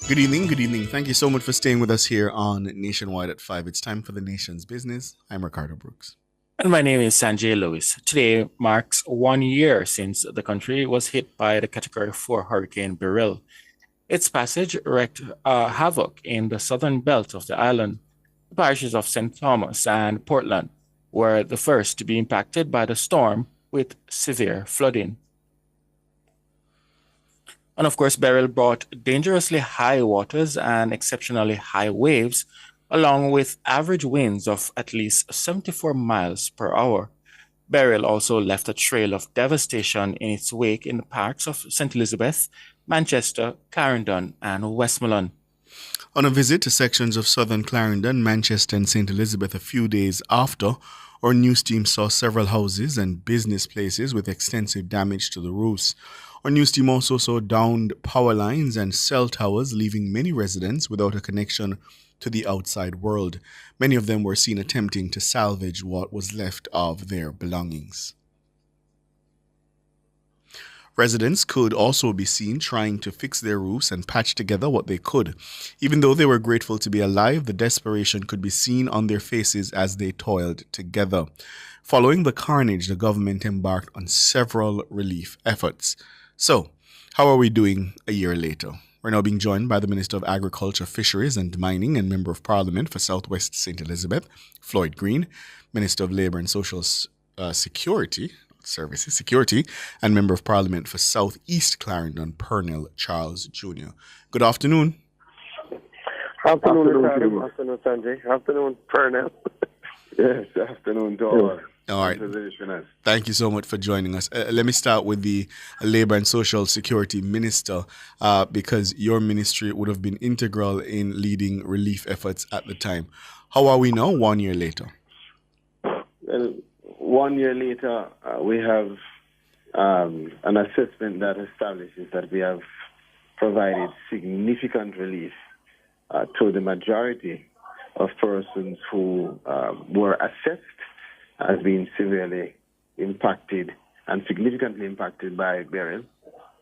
Good evening, good evening. Thank you so much for staying with us here on Nationwide at 5. It's time for the nation's business. I'm Ricardo Brooks. And my name is Sanjay Lewis. Today marks 1 year since the country was hit by the Category 4 Hurricane Beryl. Its passage wreaked havoc in the southern belt of the island. The parishes of St. Thomas and Portland were the first to be impacted by the storm with severe flooding. And of course, Beryl brought dangerously high waters and exceptionally high waves, along with average winds of at least 74 miles per hour. Beryl also left a trail of devastation in its wake in the parts of St. Elizabeth, Manchester, Clarendon, and Westmoreland. On a visit to sections of Southern Clarendon, Manchester, and St. Elizabeth a few days after, our news team saw several houses and business places with extensive damage to the roofs. Our news team also saw downed power lines and cell towers, leaving many residents without a connection to the outside world. Many of them were seen attempting to salvage what was left of their belongings. Residents could also be seen trying to fix their roofs and patch together what they could. Even though they were grateful to be alive, the desperation could be seen on their faces as they toiled together. Following the carnage, the government embarked on several relief efforts. So, how are we doing a year later? We're now being joined by the Minister of Agriculture, Fisheries and Mining and Member of Parliament for Southwest St. Elizabeth, Floyd Green, Minister of Labour and Social Security, and Member of Parliament for Southeast Clarendon, Pernell Charles Jr. Good afternoon. Afternoon, Ricardo. Afternoon, Sanjay. Afternoon, Pernell. Yes, afternoon to all. All right. Thank you so much for joining us. Let me start with the Labour and Social Security Minister, because your ministry would have been integral in leading relief efforts at the time. How are we now, 1 year later? Well, 1 year later, we have an assessment that establishes that we have provided significant relief to the majority of persons who were assessed as being severely impacted and significantly impacted by Beryl.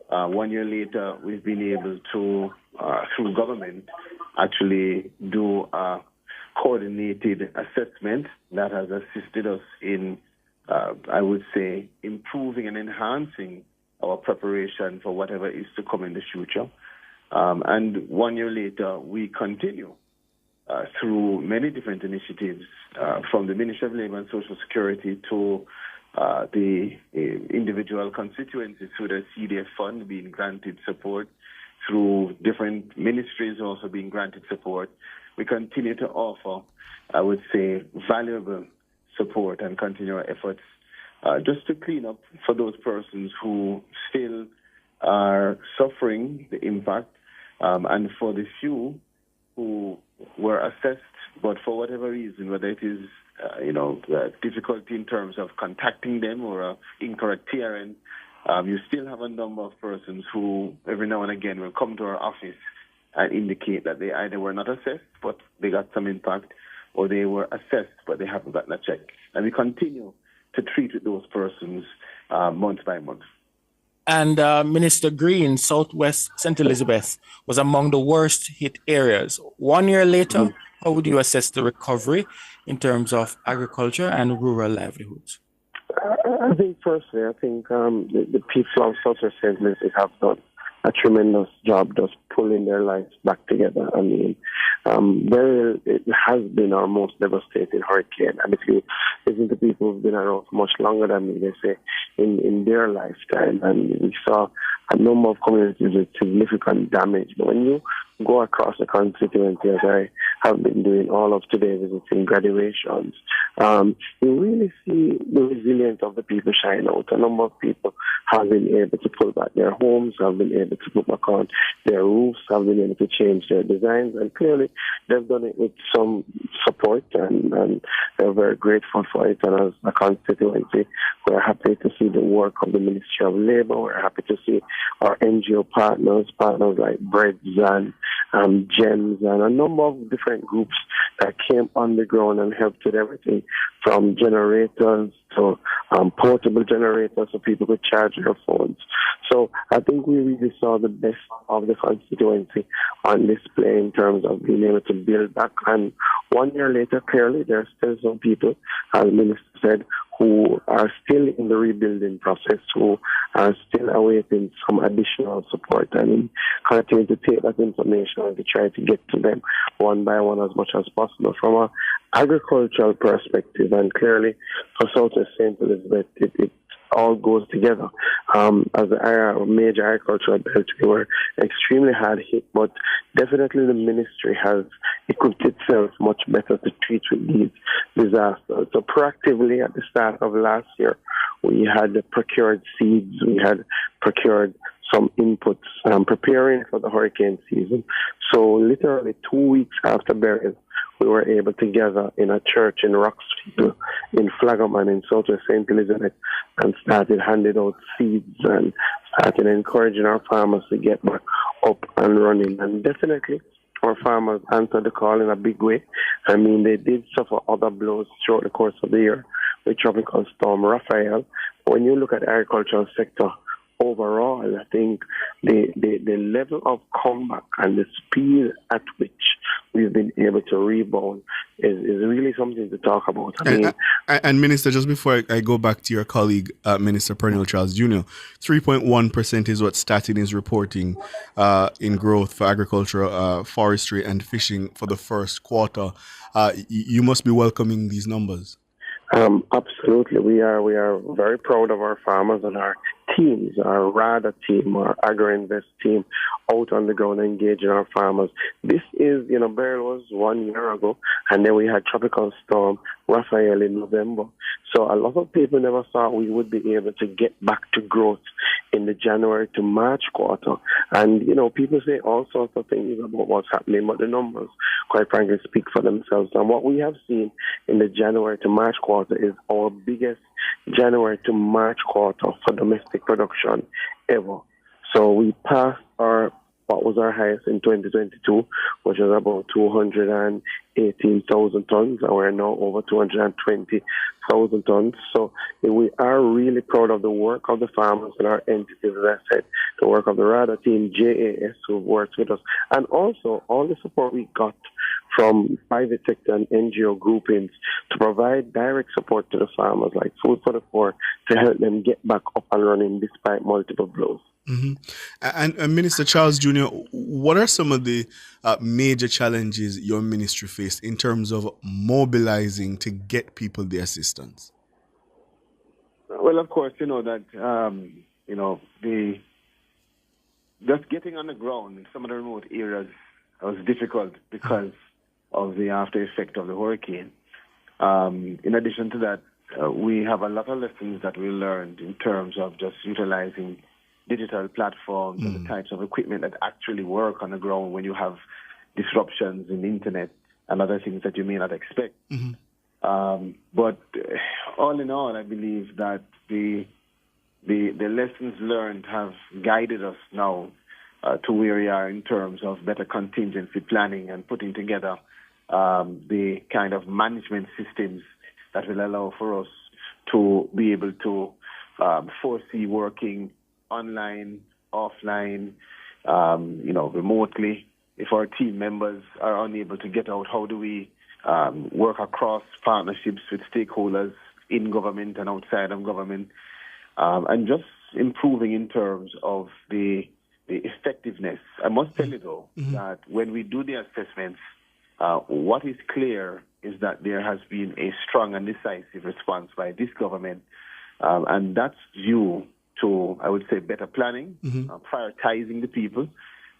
1 year later, we've been able to, through government, actually do a coordinated assessment that has assisted us in, I would say, improving and enhancing our preparation for whatever is to come in the future. And 1 year later, we continue through many different initiatives, from the Ministry of Labour and Social Security to the individual constituencies through the CDF fund being granted support, through different ministries also being granted support. We continue to offer, I would say, valuable support and continue our efforts just to clean up for those persons who still are suffering the impact, and for the few who were assessed, but for whatever reason, whether it is difficulty in terms of contacting them or incorrect TRN, you still have a number of persons who every now and again will come to our office and indicate that they either were not assessed, but they got some impact, or they were assessed, but they haven't gotten a check. And we continue to treat with those persons month by month. And Minister Green, Southwest St. Elizabeth was among the worst hit areas. 1 year later, how would you assess the recovery in terms of agriculture and rural livelihoods? I think personally, the people of Southwest St. Elizabeth have done a tremendous job just pulling their lives back together. I mean, it has been our most devastating hurricane. And if you listen to people who've been around for much longer than me, they say in their lifetime, and we saw a number of communities with significant damage. But when you go across the constituency, as I have been doing all of today, visiting graduations, you really see the resilience of the people shine out. A number of people have been able to pull back their homes, have been able to put back on their roofs, have been able to change their designs, and clearly they've done it with some support, and they're very grateful for it. And as a constituency, we're happy to see the work of the Ministry of Labour. We're happy to see our NGO partners like Breads GEMS, and a number of different groups that came on the ground and helped with everything from generators to portable generators so people could charge their phones. So I think we really saw the best of the constituency on display in terms of being able to build back. And 1 year later, clearly, there are still some people, as the Minister said, who are still in the rebuilding process, who are still awaiting some additional support, and continue to take that information and to try to get to them one by one as much as possible from an agricultural perspective. And clearly, for Southwest St. Elizabeth, it all goes together. As a major agricultural belt, we were extremely hard hit, but definitely the ministry has equipped itself much better to treat with these disasters. So proactively at the start of last year, we had procured seeds, we had procured some inputs, preparing for the hurricane season. So literally 2 weeks after Beryl, we were able to gather in a church in Roxfield, in Flaggerman, in Southwest St. Elizabeth, and started handing out seeds and started encouraging our farmers to get back up and running. And definitely, our farmers answered the call in a big way. I mean, they did suffer other blows throughout the course of the year with Tropical Storm Raphael. When you look at the agricultural sector overall, I think the level of comeback and the speed at which we've been able to rebound is really something to talk about. And Minister, just before I go back to your colleague, Minister Pernille Charles Jr., 3.1% is what Statin is reporting in growth for agriculture, forestry, and fishing for the first quarter. You must be welcoming these numbers. Absolutely. We are very proud of our farmers and our teams, our RADA team, our AgriInvest team out on the ground engaging our farmers. This is, Beryl was 1 year ago, and then we had Tropical Storm Raphael in November. So a lot of people never thought we would be able to get back to growth in the January to March quarter. And, people say all sorts of things about what's happening, but the numbers, quite frankly, speak for themselves. And what we have seen in the January to March quarter is our biggest January to March quarter for domestic production ever. So we passed what was our highest in 2022, which was about 218,000 tons, and we're now over 220,000 tons. So we are really proud of the work of the farmers and our entities, as I said, the work of the RADA team, JAS, who works with us, and also all the support we got from private sector and NGO groupings to provide direct support to the farmers, like Food for the Poor, to help them get back up and running despite multiple blows. Mm-hmm. And Minister Charles Jr., what are some of the major challenges your ministry faced in terms of mobilizing to get people the assistance? Well, of course, that just getting on the ground in some of the remote areas was difficult because of the after effect of the hurricane. In addition to that, we have a lot of lessons that we learned in terms of just utilizing digital platforms and the types of equipment that actually work on the ground when you have disruptions in the internet and other things that you may not expect. Mm-hmm. But all in all, I believe that the lessons learned have guided us now to where we are in terms of better contingency planning and putting together the kind of management systems that will allow for us to be able to foresee working online, offline, remotely. If our team members are unable to get out, how do we work across partnerships with stakeholders in government and outside of government, and just improving in terms of the effectiveness. I must tell you, though, that when we do the assessments, what is clear is that there has been a strong and decisive response by this government, and that's due to, I would say, better planning, prioritizing the people,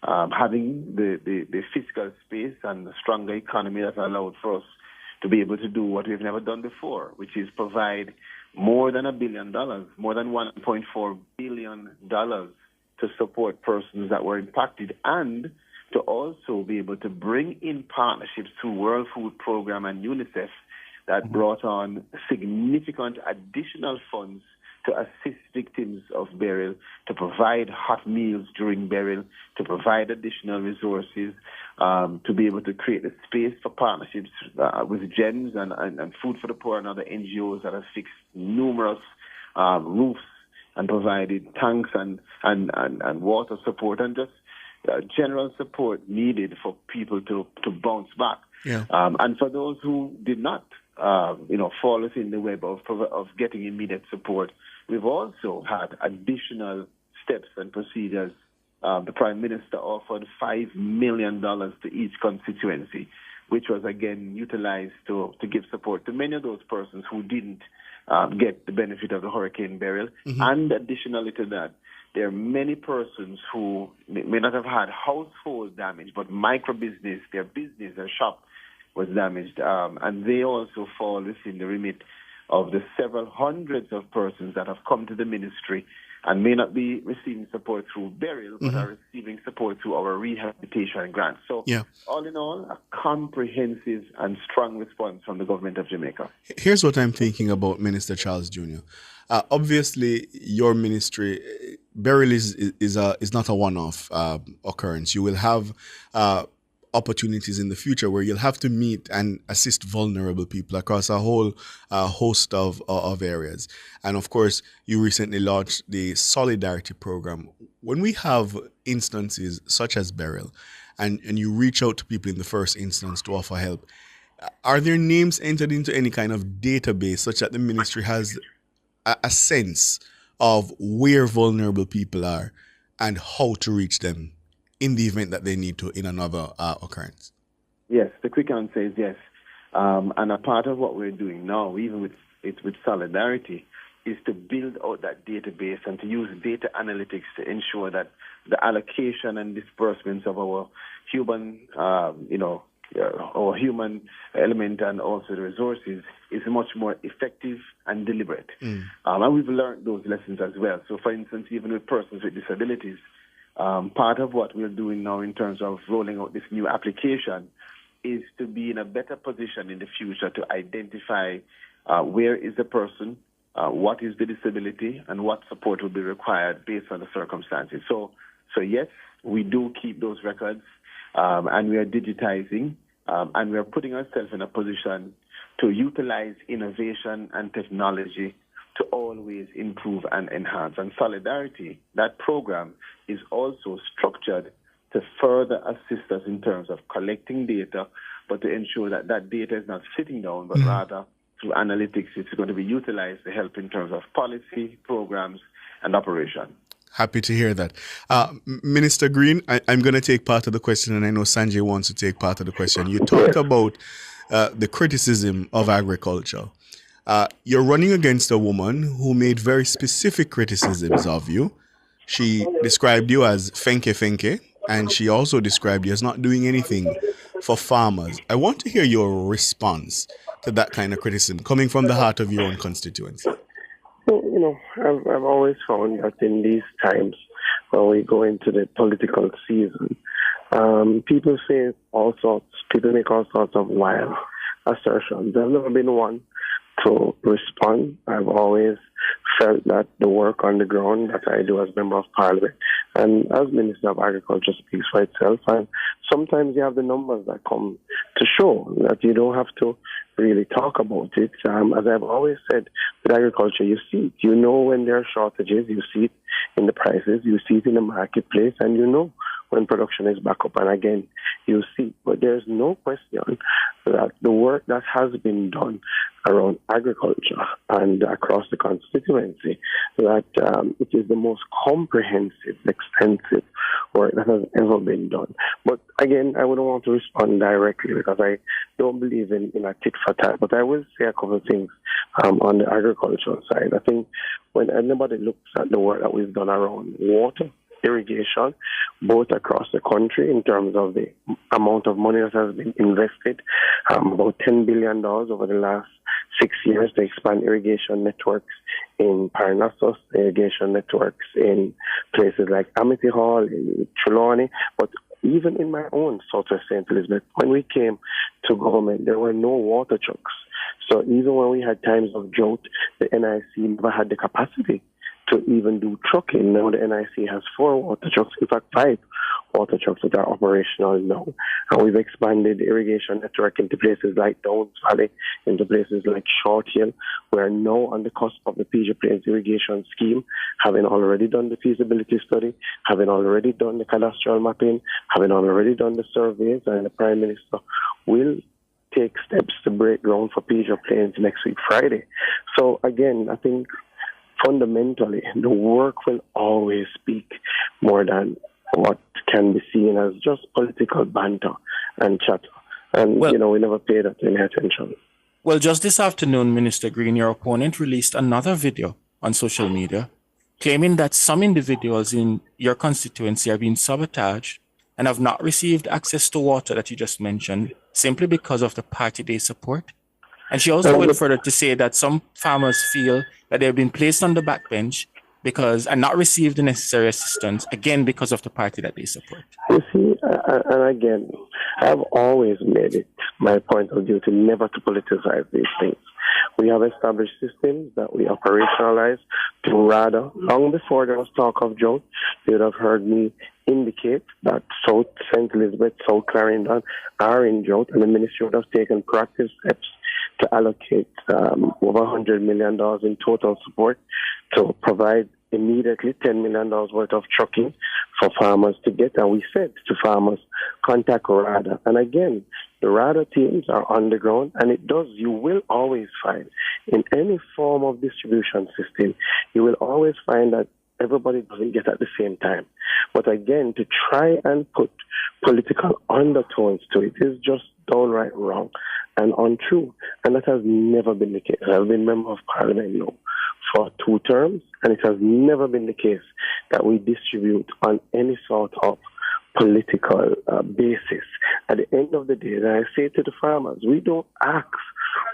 having the fiscal space and the stronger economy that allowed for us to be able to do what we've never done before, which is provide more than $1 billion, more than $1.4 billion to support persons that were impacted, and to also be able to bring in partnerships through World Food Program and UNICEF that brought on significant additional funds to assist victims of Beryl, to provide hot meals during Beryl, to provide additional resources, to be able to create a space for partnerships with GEMS and Food for the Poor and other NGOs that have fixed numerous roofs and provided tanks and water support and just general support needed for people to bounce back. Yeah. And for those who did not, fall within the web of getting immediate support, we've also had additional steps and procedures. The Prime Minister offered $5 million to each constituency, which was again utilized to give support to many of those persons who didn't get the benefit of the Hurricane Beryl. Mm-hmm. And additionally to that, there are many persons who may not have had household damage, but micro business, their business, their shop was damaged. And they also fall within the remit of the several hundreds of persons that have come to the ministry and may not be receiving support through Beryl, but are receiving support through our rehabilitation grants. So all in all, a comprehensive and strong response from the government of Jamaica. Here's what I'm thinking about, Minister Charles Jr. Obviously, your ministry, Beryl is not a one-off occurrence. You will have opportunities in the future where you'll have to meet and assist vulnerable people across a whole host of areas. And of course, you recently launched the Solidarity Program. When we have instances such as Beryl, and you reach out to people in the first instance to offer help, are their names entered into any kind of database such that the ministry has a sense of where vulnerable people are and how to reach them in the event that they need to in another occurrence? Yes, the quick answer is yes. And a part of what we're doing now, even with Solidarity, is to build out that database and to use data analytics to ensure that the allocation and disbursements of our human, our human element and also the resources is much more effective and deliberate. And we've learned those lessons as well. So, for instance, even with persons with disabilities, part of what we're doing now in terms of rolling out this new application is to be in a better position in the future to identify where is the person, what is the disability, and what support will be required based on the circumstances. So yes, we do keep those records, and we are digitizing, and we are putting ourselves in a position to utilize innovation and technology to always improve and enhance. And Solidarity, that program, is also structured to further assist us in terms of collecting data, but to ensure that that data is not sitting down, but rather through analytics, it's going to be utilized to help in terms of policy, programs, and operation. Happy to hear that. Minister Green, I'm going to take part of the question, and I know Sanjay wants to take part of the question. You talked about the criticism of agriculture. You're running against a woman who made very specific criticisms of you. She described you as fenke, and she also described you as not doing anything for farmers. I want to hear your response to that kind of criticism coming from the heart of your own constituency. Well, I've always found that in these times when we go into the political season, people say all sorts, people make all sorts of wild assertions. I've never been one to respond. I've always felt that the work on the ground that I do as Member of Parliament and as Minister of Agriculture speaks for itself. And sometimes you have the numbers that come to show that you don't have to really talk about it. As I've always said, with agriculture, you see it. You know when there are shortages, you see it in the prices, you see it in the marketplace, and you know when production is back up. And again, you see. But there's no question that the work that has been done around agriculture and across the constituency, that it is the most comprehensive, extensive work that has ever been done. But again, I wouldn't want to respond directly because I don't believe in a tit for tat. But I will say a couple of things on the agricultural side. I think when anybody looks at the work that we've done around water, irrigation, both across the country in terms of the amount of money that has been invested, about $10 billion over the last 6 years to expand irrigation networks in Parnassus, irrigation networks in places like Amity Hall, in Trelawney, but even in my own Southwest St. Elizabeth, when we came to government, there were no water trucks. So even when we had times of drought, the NIC never had the capacity to even do trucking. Now the NIC has 4 water trucks, in fact 5 water trucks that are operational now. And we've expanded the irrigation network into places like Downs Valley, into places like Short Hill. We're now on the cusp of the PJ Plains irrigation scheme, having already done the feasibility study, having already done the cadastral mapping, having already done the surveys, and the Prime Minister will take steps to break ground for PJ Plains next week, Friday. So again, I think fundamentally, the work will always speak more than what can be seen as just political banter and chatter. And, we never pay that any attention. Well, just this afternoon, Minister Green, your opponent released another video on social media claiming that some individuals in your constituency are being sabotaged and have not received access to water that you just mentioned simply because of the party they support. And she also went further to say that some farmers feel that they've been placed on the backbench and not received the necessary assistance, again, because of the party that they support. You see, and again, I've always made it my point of view to never to politicize these things. We have established systems that we operationalize to rather, long before there was talk of drought, you would have heard me indicate that South St. Elizabeth, South Clarendon are in drought, and the ministry would have taken proactive steps to allocate over $100 million in total support to provide immediately $10 million worth of trucking for farmers to get. And we said to farmers, contact RADA. And again, the RADA teams are on the ground, and you will always find in any form of distribution system, you will always find that everybody doesn't get at the same time. But again, to try and put political undertones to it is just downright wrong and untrue. And that has never been the case. I've been member of parliament now for 2 terms, and it has never been the case that we distribute on any sort of political basis. At the end of the day, I say to the farmers, we don't ask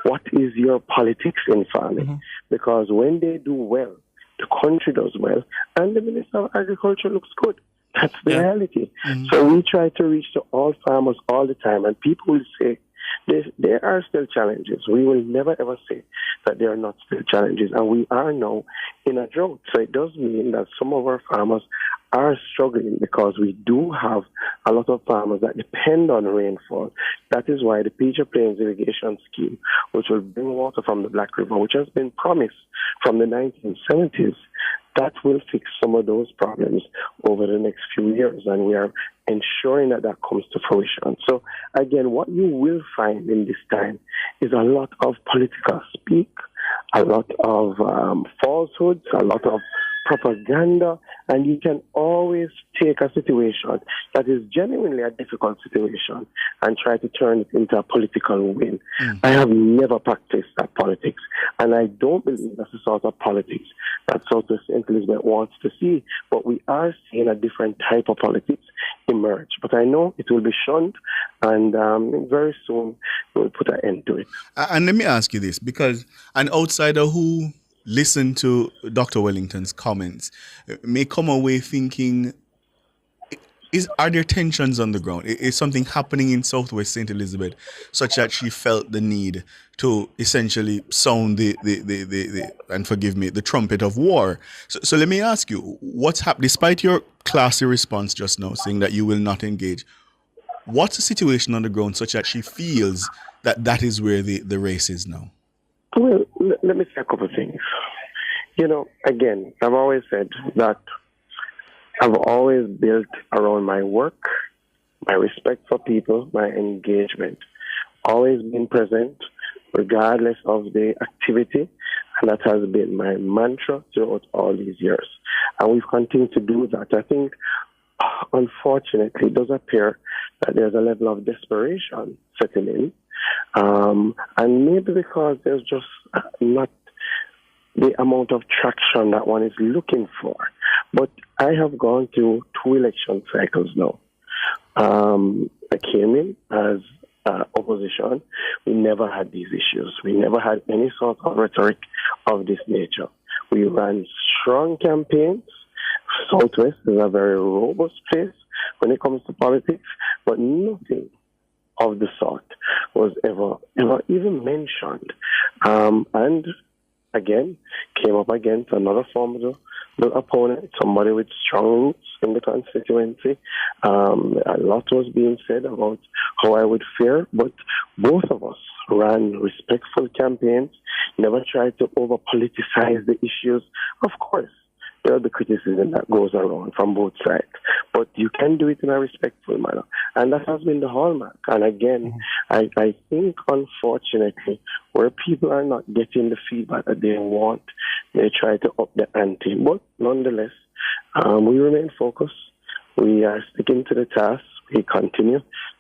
what is your politics in farming, because when they do well, the country does well, and the Minister of Agriculture looks good. That's the reality. So we try to reach to all farmers all the time, and people will say, there are still challenges. We will never ever say that there are not still challenges, and we are now in a drought. So it does mean that some of our farmers are struggling because we do have a lot of farmers that depend on rainfall. That is why the PJ Plains irrigation scheme, which will bring water from the Black River, which has been promised from the 1970s, that will fix some of those problems over the next few years, and we are ensuring that comes to fruition. So, again, what you will find in this time is a lot of political speak, a lot of falsehoods, a lot of propaganda, and you can always take a situation that is genuinely a difficult situation and try to turn it into a political win. I have never practiced that politics, and I don't believe that's the sort of politics that Southwest St. Elizabeth wants to see, but we are seeing a different type of politics emerge. But I know it will be shunned, and very soon we'll put an end to it. And let me ask you this, because an outsider who listen to Dr. Wellington's comments may come away thinking, are there tensions on the ground? Is something happening in Southwest St. Elizabeth such that she felt the need to essentially sound and forgive me, the trumpet of war? So let me ask you, what's happened, despite your classy response just now saying that you will not engage, what's the situation on the ground such that she feels that is where the race is now? Well, let me say a couple of things. Again, I've always said that I've always built around my work, my respect for people, my engagement, always been present regardless of the activity, and that has been my mantra throughout all these years. And we've continued to do that. I think, unfortunately, it does appear that there's a level of desperation setting in. And maybe because there's just not the amount of traction that one is looking for. But I have gone through 2 election cycles now. I came in as opposition. We never had these issues. We never had any sort of rhetoric of this nature. We ran strong campaigns. Southwest is a very robust place. when it comes to politics, but nothing of the sort was ever even mentioned. And again, came up against another formidable opponent, somebody with strong roots in the constituency. A lot was being said about how I would fare, but both of us ran respectful campaigns, never tried to over-politicize the issues. Of course, there are the criticism that goes around from both sides, but you can do it in a respectful manner. And that has been the hallmark. And again, I think, unfortunately, where people are not getting the feedback that they want, they try to up the ante. But nonetheless, we remain focused. We are sticking to the task. We continue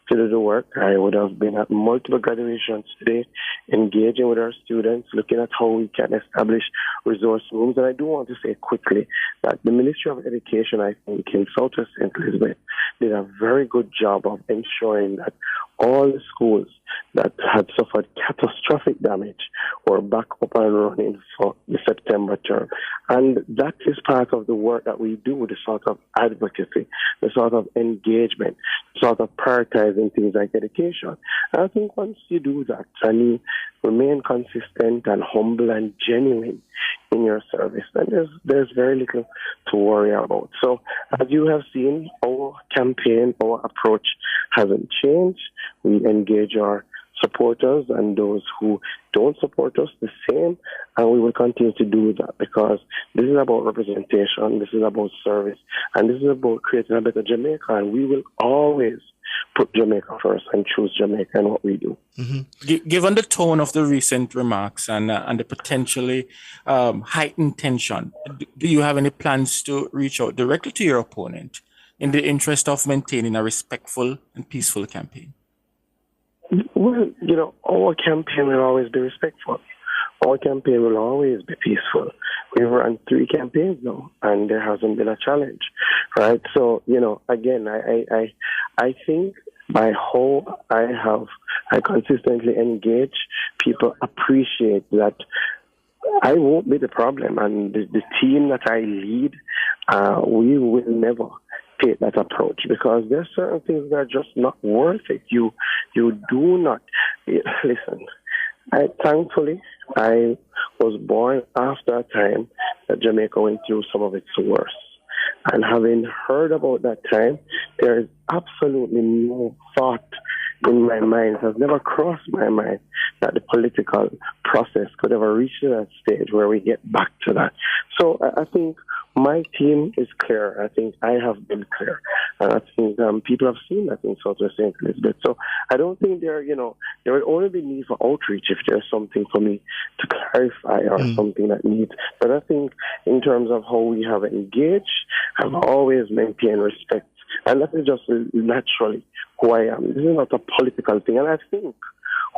to do the work. I would have been at multiple graduations today, engaging with our students, looking at how we can establish resource rooms. And I do want to say quickly that the Ministry of Education, I think, in Southwest St. Elizabeth, did a very good job of ensuring that all the schools that had suffered catastrophic damage were back up and running for the September term. And that is part of the work that we do, the sort of advocacy, the sort of engagement, the sort of prioritizing things like education. And I think once you do that and you remain consistent and humble and genuine in your service, then there's very little to worry about. So as you have seen, our campaign, our approach hasn't changed. We engage our supporters and those who don't support us the same, and we will continue to do that because this is about representation, this is about service, and this is about creating a better Jamaica, and we will always put Jamaica first and choose Jamaica in what we do. Mm-hmm. Given the tone of the recent remarks and the potentially heightened tension, do you have any plans to reach out directly to your opponent in the interest of maintaining a respectful and peaceful campaign? Well, our campaign will always be respectful. Our campaign will always be peaceful. We've run 3 campaigns now, and there hasn't been a challenge, right? So, again, I think by how I consistently engage, people appreciate that I won't be the problem, and the team that I lead, we will never take that approach because there are certain things that are just not worth it. You do not listen. Thankfully, I was born after a time that Jamaica went through some of its worst. And having heard about that time, there is absolutely no thought in my mind, it has never crossed my mind that the political process could ever reach to that stage where we get back to that. So I think my team is clear. I think I have been clear. And I think people have seen that in Southwest St. Elizabeth. So I don't think there would only be need for outreach if there's something for me to clarify or something that needs. But I think in terms of how we have engaged, I've always maintained respect. And that is just naturally who I am. This is not a political thing. And I think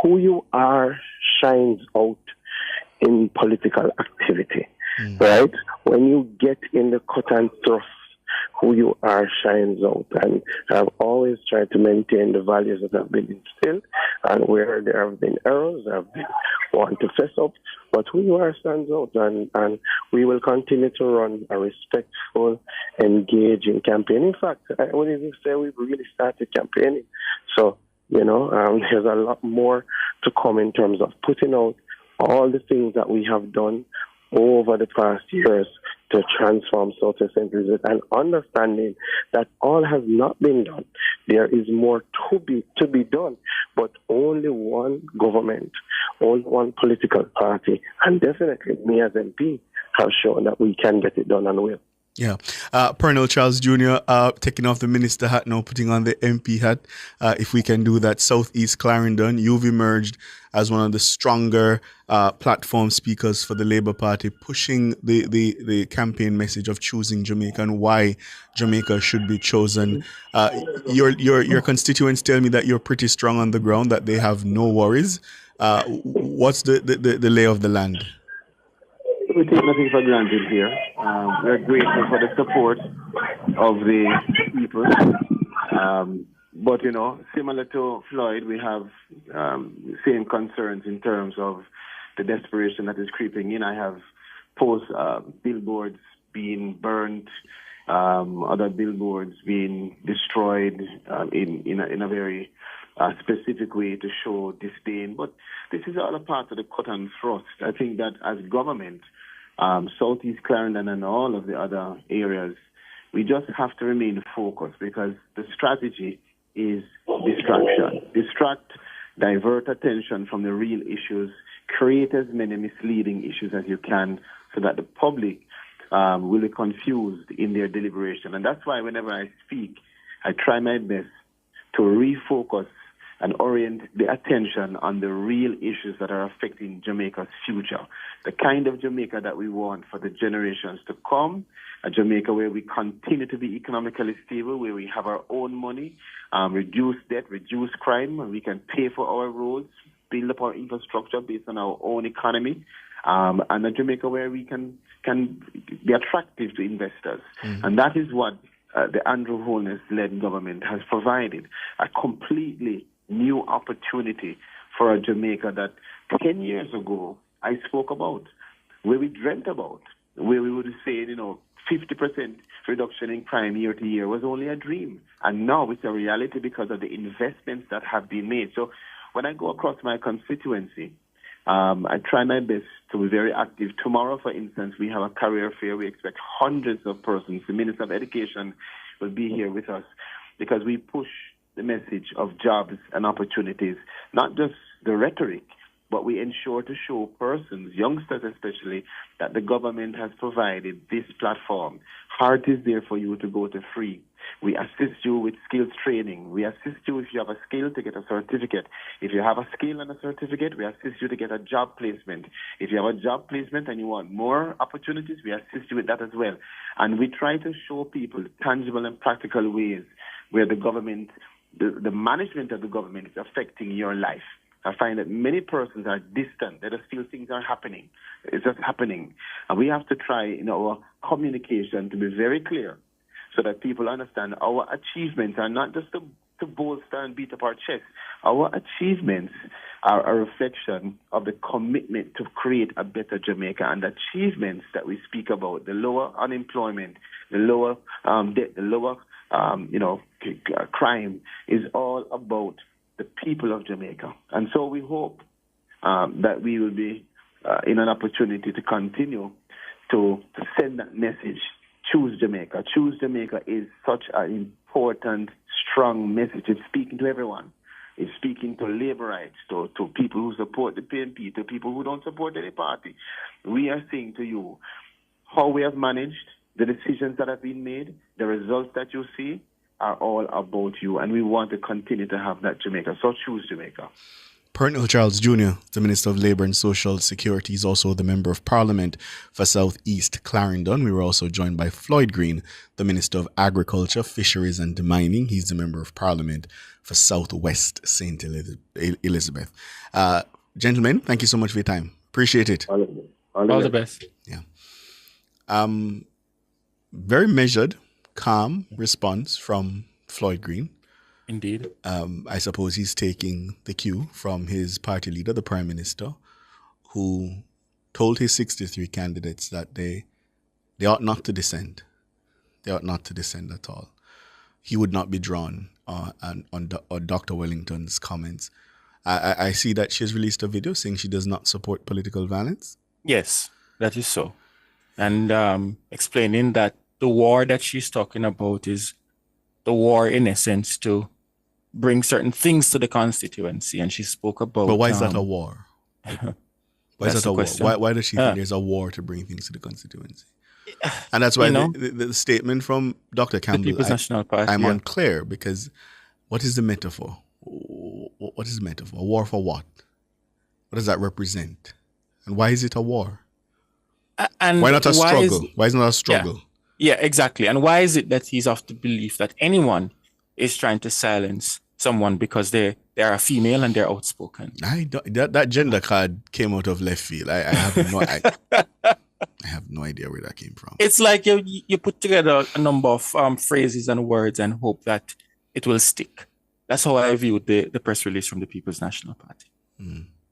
who you are shines out in political activity, right? When you get in the cut and thrust, who you are shines out. And I've always tried to maintain the values that have been instilled. And where there have been errors, I've been want to fess up. But who you are stands out. And we will continue to run a respectful, engaging campaign. In fact, I would even say we've really started campaigning. So, there's a lot more to come in terms of putting out all the things that we have done over the past years to transform Southwest St. Elizabeth and understanding that all has not been done. There is more to be done, but only one government, only one political party, and definitely me as MP have shown that we can get it done and will. Yeah. Pernell Charles Jr. Taking off the minister hat now, putting on the MP hat. If we can do that, Southeast Clarendon, you've emerged as one of the stronger platform speakers for the Labour Party, pushing the campaign message of choosing Jamaica and why Jamaica should be chosen. Your constituents tell me that you're pretty strong on the ground, that they have no worries. What's the lay of the land? We take nothing for granted here. We're grateful for the support of the people. But, similar to Floyd, we have same concerns in terms of the desperation that is creeping in. I have billboards being burned other billboards being destroyed in a very specific way to show disdain. But this is all a part of the cut and thrust. I think that as government, Southeast Clarendon and all of the other areas, we just have to remain focused, because the strategy is distraction. Distract, divert attention from the real issues, create as many misleading issues as you can so that the public will be confused in their deliberation. And that's why whenever I speak, I try my best to refocus and orient the attention on the real issues that are affecting Jamaica's future. The kind of Jamaica that we want for the generations to come, a Jamaica where we continue to be economically stable, where we have our own money, reduce debt, reduce crime, and we can pay for our roads, build up our infrastructure based on our own economy, and a Jamaica where we can be attractive to investors. Mm-hmm. And that is what the Andrew Holness-led government has provided, a completely new opportunity for a Jamaica that 10 years ago I spoke about, where we dreamt about, where we would say, 50% reduction in crime year to year was only a dream. And now it's a reality because of the investments that have been made. So when I go across my constituency, I try my best to be very active. Tomorrow, for instance, we have a career fair. We expect hundreds of persons. The Minister of Education will be here with us because we push the message of jobs and opportunities, not just the rhetoric, but we ensure to show persons, youngsters especially, that the government has provided this platform. Heart is there for you to go to free. We assist you with skills training. We assist you if you have a skill to get a certificate. If you have a skill and a certificate, we assist you to get a job placement. If you have a job placement and you want more opportunities, we assist you with that as well. And we try to show people tangible and practical ways where the government, the management of the government is affecting your life. I find that many persons are distant. They just feel things are happening. It's just happening. And we have to try in our communication to be very clear so that people understand our achievements are not just to bolster and beat up our chest. Our achievements are a reflection of the commitment to create a better Jamaica. And the achievements that we speak about, the lower unemployment, the lower debt, the lower crime, is all about the people of Jamaica. And so we hope that we will be in an opportunity to continue to send that message. Choose Jamaica. Choose Jamaica is such an important, strong message. It's speaking to everyone. It's speaking to laborites, to people who support the PNP, to people who don't support any party. We are saying to you how we have managed, the decisions that have been made, the results that you see, are all about you, and we want to continue to have that Jamaica. So choose Jamaica. Pernell Charles Jr., the Minister of Labour and Social Security, is also the Member of Parliament for Southeast Clarendon. We were also joined by Floyd Green, the Minister of Agriculture, Fisheries and Mining. He's the Member of Parliament for Southwest St. Elizabeth. Gentlemen, thank you so much for your time. Appreciate it. All the best. Yeah. Very measured, calm response from Floyd Green. Indeed. I suppose he's taking the cue from his party leader, the Prime Minister, who told his 63 candidates that they ought not to dissent. They ought not to dissent at all. He would not be drawn on Dr. Wellington's comments. I see that she has released a video saying she does not support political violence. Yes, that is so. And explaining that the war that she's talking about is the war, in essence, to bring certain things to the constituency. And she spoke about... But why is that a war? Why is that a war? Why does she think there's a war to bring things to the constituency? And that's why the statement from Dr. Campbell, People's National Party, I'm unclear, because what is the metaphor? What is the metaphor? A war for what? What does that represent? And why is it a war? And why not a struggle? Why is it not a struggle? Yeah, exactly. And why is it that he's of the belief that anyone is trying to silence someone because they are a female and they're outspoken? That gender card came out of left field. I have no idea where that came from. It's like you put together a number of phrases and words and hope that it will stick. That's how I viewed the press release from the People's National Party. Mm.